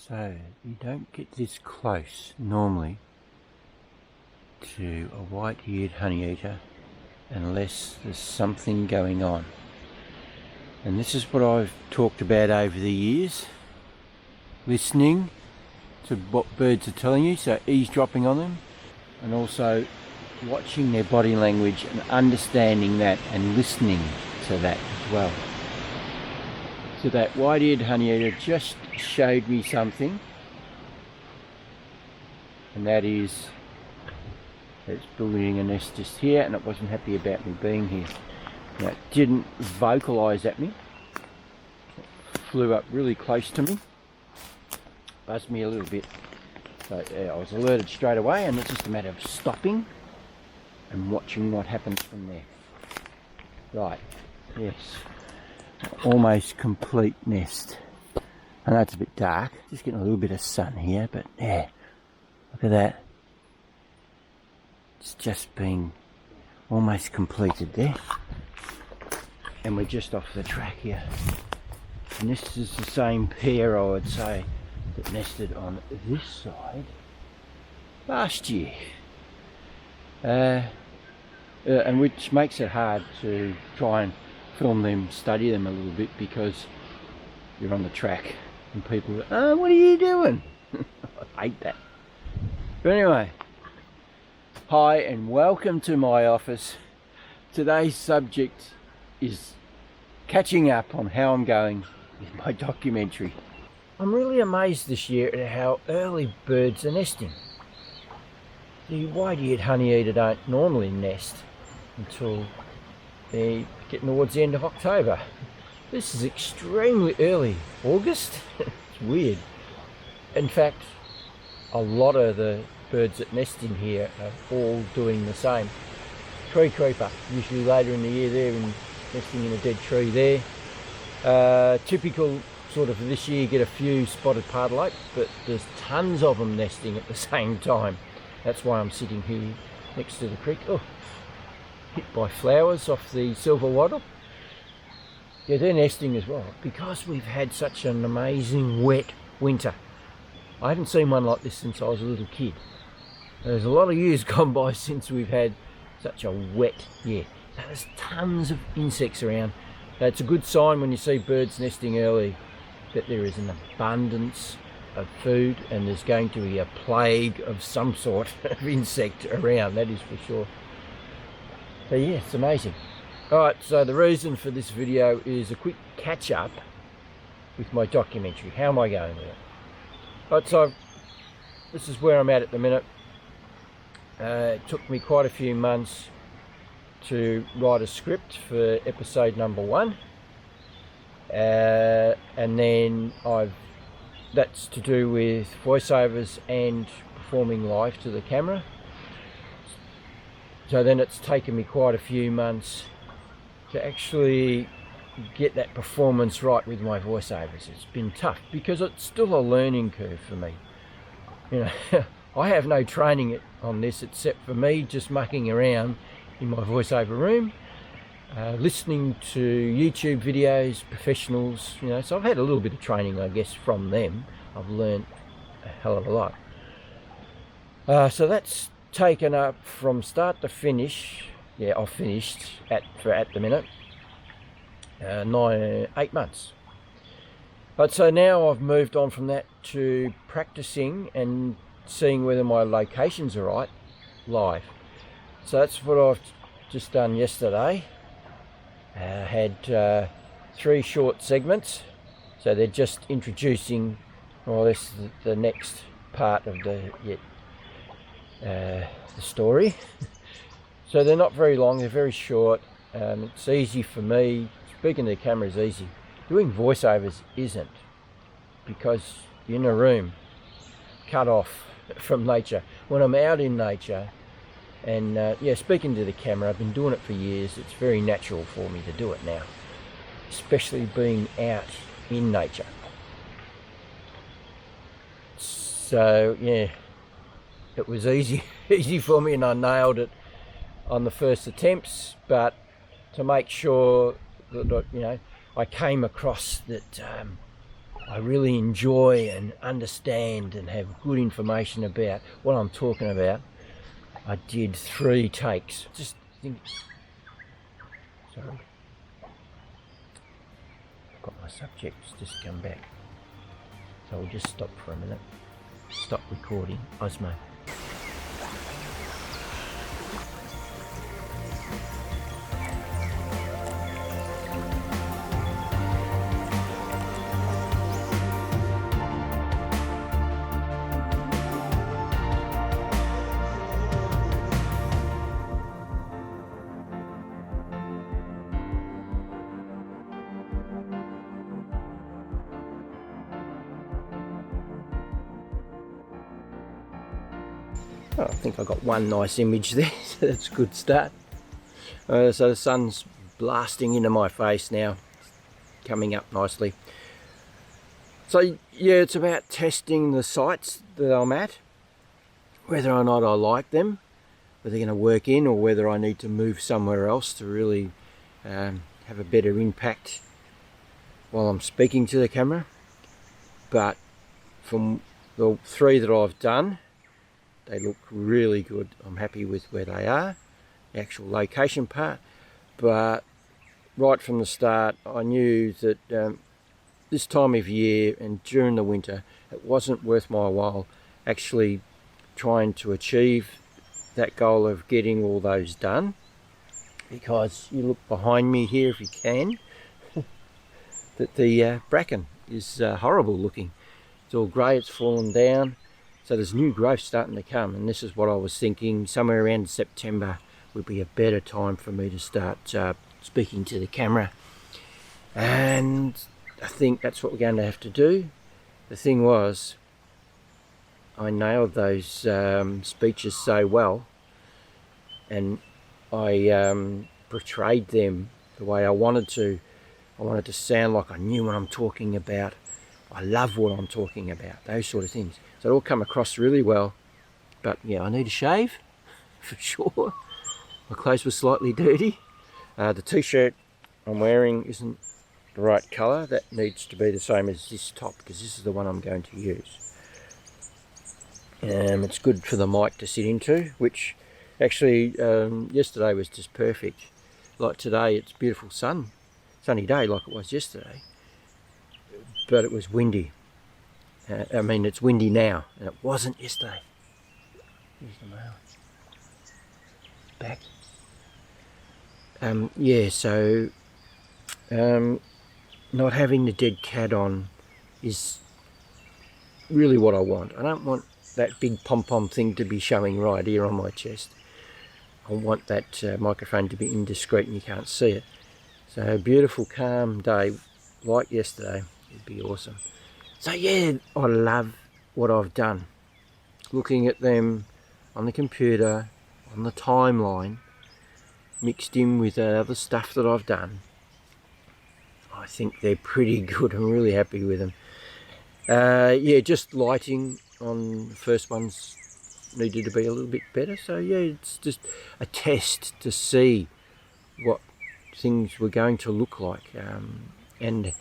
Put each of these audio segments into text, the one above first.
So you don't get this close normally to a white-eared honeyeater unless there's something going on. And this is what I've talked about over the years, listening to what birds are telling you, so eavesdropping on them, and also watching their body language and understanding that and listening to that as well. So that white-eared honeyeater just showed me something, and that is it's building a nest just here, and it wasn't happy about me being here. Now, it didn't vocalise at me, it flew up really close to me, buzzed me a little bit, so I was alerted straight away, and it's just a matter of stopping and watching what happens from there. Right, yes, almost complete nest. I know it's a bit dark, just getting a little bit of sun here, but yeah, look at that. It's just been almost completed there. And we're just off the track here. And this is the same pair, I would say, that nested on this side last year. And which makes it hard to try and film them, study them a little bit, because you're on the track and people go, oh, what are you doing? I hate that. But anyway, hi and welcome to my office. Today's subject is catching up on how I'm going with my documentary. I'm really amazed this year at how early birds are nesting. The white-eared honeyeater don't normally nest until they're getting towards the end of October. This is extremely early. August? It's weird. In fact, a lot of the birds that nest in here are all doing the same. Tree creeper, usually later in the year there, and nesting in a dead tree there. Typical sort of this year, get a few spotted pardalote, but there's tons of them nesting at the same time. That's why I'm sitting here next to the creek. Oh, hit by flowers off the silver wattle. Yeah, they're nesting as well, because we've had such an amazing wet winter. I haven't seen one like this since I was a little kid. There's a lot of years gone by since we've had such a wet year. So there's tons of insects around. That's a good sign when you see birds nesting early, that there is an abundance of food, and there's going to be a plague of some sort of insect around, that is for sure. So yeah, it's amazing. Alright, so the reason for this video is a quick catch up with my documentary. How am I going with it? Alright, so this is where I'm at the minute. It took me quite a few months to write a script for episode number 1. And then that's to do with voiceovers and performing live to the camera. So then it's taken me quite a few months to actually get that performance right with my voiceovers. It's been tough because it's still a learning curve for me. You know, I have no training on this except for me just mucking around in my voiceover room, listening to YouTube videos, professionals, you know, so I've had a little bit of training, I guess, from them. I've learned a hell of a lot. So that's taken up from start to finish. Yeah, I've finished at the minute 8 months. But so now I've moved on from that to practicing and seeing whether my locations are right live. So that's what I've just done yesterday. I had 3 short segments, so they're just introducing, well, this is the next part of the story. So they're not very long, they're very short. It's easy for me. Speaking to the camera is easy. Doing voiceovers isn't, because you're in a room cut off from nature. When I'm out in nature and yeah, speaking to the camera, I've been doing it for years. It's very natural for me to do it now, especially being out in nature. So yeah, it was easy for me, and I nailed it on the first attempts. But to make sure that, you know, I came across that I really enjoy and understand and have good information about what I'm talking about, I did 3 takes. Just think, sorry, I've got my subjects just come back. So we'll just stop for a minute. Stop recording. Osmo. Oh, I think I got one nice image there, so that's a good start. So the sun's blasting into my face now, coming up nicely. So yeah, it's about testing the sites that I'm at, whether or not I like them, whether they're going to work in, or whether I need to move somewhere else to really have a better impact while I'm speaking to the camera. But from the 3 that I've done, they look really good. I'm happy with where they are, the actual location part. But right from the start, I knew that this time of year and during the winter, it wasn't worth my while actually trying to achieve that goal of getting all those done. Because you look behind me here if you can, that the bracken is horrible looking. It's all grey, it's fallen down. So there's new growth starting to come, and this is what I was thinking, somewhere around September would be a better time for me to start speaking to the camera. And I think that's what we're going to have to do. The thing was, I nailed those speeches so well, and I portrayed them the way I wanted to. I wanted to sound like I knew what I'm talking about. I love what I'm talking about, those sort of things. So it all come across really well. But yeah, I need a shave, for sure. My clothes were slightly dirty. The t-shirt I'm wearing isn't the right colour. That needs to be the same as this top, because this is the one I'm going to use. It's good for the mic to sit into, which actually yesterday was just perfect. Like today, it's beautiful sunny day like it was yesterday. But it was windy. I mean, it's windy now, and it wasn't yesterday. Here's the mail. Back. Yeah, so not having the dead cat on is really what I want. I don't want that big pom-pom thing to be showing right here on my chest. I want that microphone to be indiscreet and you can't see it. So a beautiful, calm day like yesterday would be awesome. So yeah, I love what I've done. Looking at them on the computer, on the timeline, mixed in with other stuff that I've done, I think they're pretty good. I'm really happy with them. Yeah, just lighting on the first ones needed to be a little bit better. So yeah, it's just a test to see what things were going to look like. And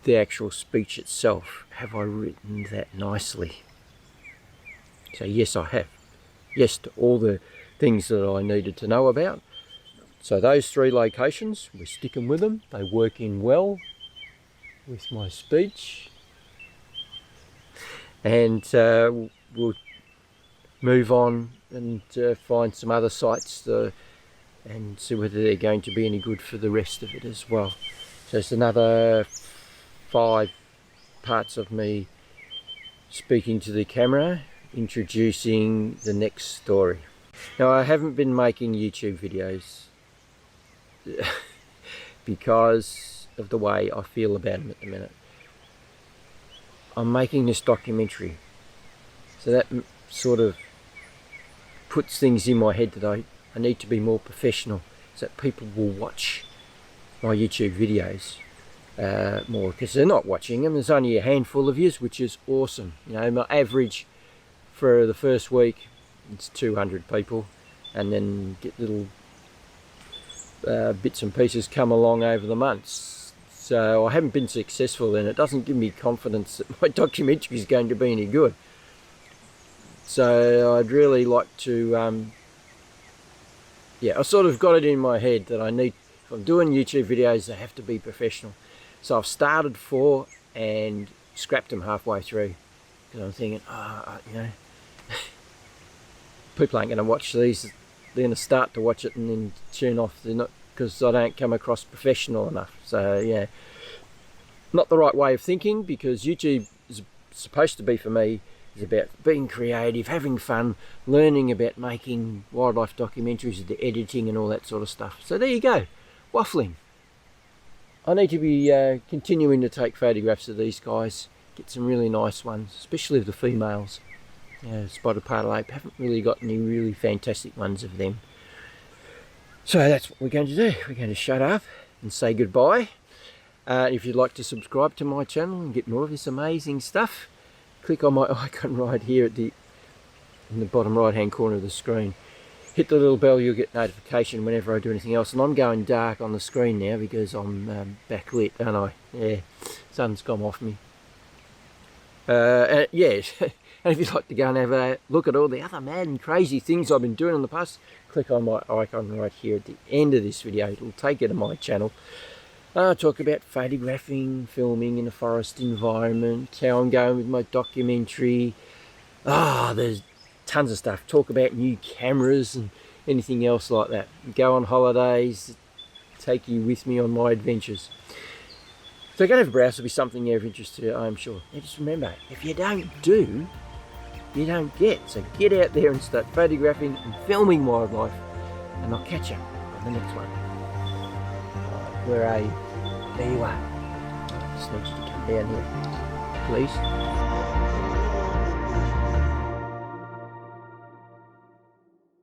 the actual speech itself, have I written that nicely? So yes, I have. Yes to all the things that I needed to know about. So those 3 locations, we're sticking with them. They work in well with my speech. And we'll move on and find some other sites and see whether they're going to be any good for the rest of it as well. So it's another 5 parts of me speaking to the camera, introducing the next story. Now, I haven't been making YouTube videos because of the way I feel about them at the minute. I'm making this documentary, so that sort of puts things in my head that I need to be more professional, so that people will watch my YouTube videos more, because they're not watching them. There's only a handful of yous, which is awesome. You know, my average for the first week, it's 200 people, and then get little bits and pieces come along over the months. So I haven't been successful, and it doesn't give me confidence that my documentary is going to be any good. So I'd really like to, yeah, I sort of got it in my head that I need, if I'm doing YouTube videos, they have to be professional. So I've started 4 and scrapped them halfway through, because I'm thinking, you know, people aren't going to watch these. They're going to start to watch it and then tune off. They're not, because I don't come across professional enough. So yeah, not the right way of thinking, because YouTube is supposed to be, for me, is about being creative, having fun, learning about making wildlife documentaries, the editing and all that sort of stuff. So there you go, waffling. I need to be continuing to take photographs of these guys, get some really nice ones, especially of the females. Spotted pardal ape, haven't really got any really fantastic ones of them. So that's what we're going to do. We're going to shut up and say goodbye. If you'd like to subscribe to my channel and get more of this amazing stuff, click on my icon right here in the bottom right hand corner of the screen. Hit the little bell, you'll get notification whenever I do anything else. And I'm going dark on the screen now because I'm backlit, aren't I? Yeah, sun's gone off me. Yeah, and if you'd like to go and have a look at all the other mad and crazy things I've been doing in the past, click on my icon right here at the end of this video. It'll take you to my channel. I talk about photographing, filming in a forest environment, how I'm going with my documentary. There's tons of stuff. Talk about new cameras and anything else like that. Go on holidays, take you with me on my adventures. So go and have a browse. There'll be something there of interest to you, I'm sure. And just remember, if you don't do, you don't get. So get out there and start photographing and filming wildlife, and I'll catch you on the next one. Where are you? There you are. Just need you to come down here, please.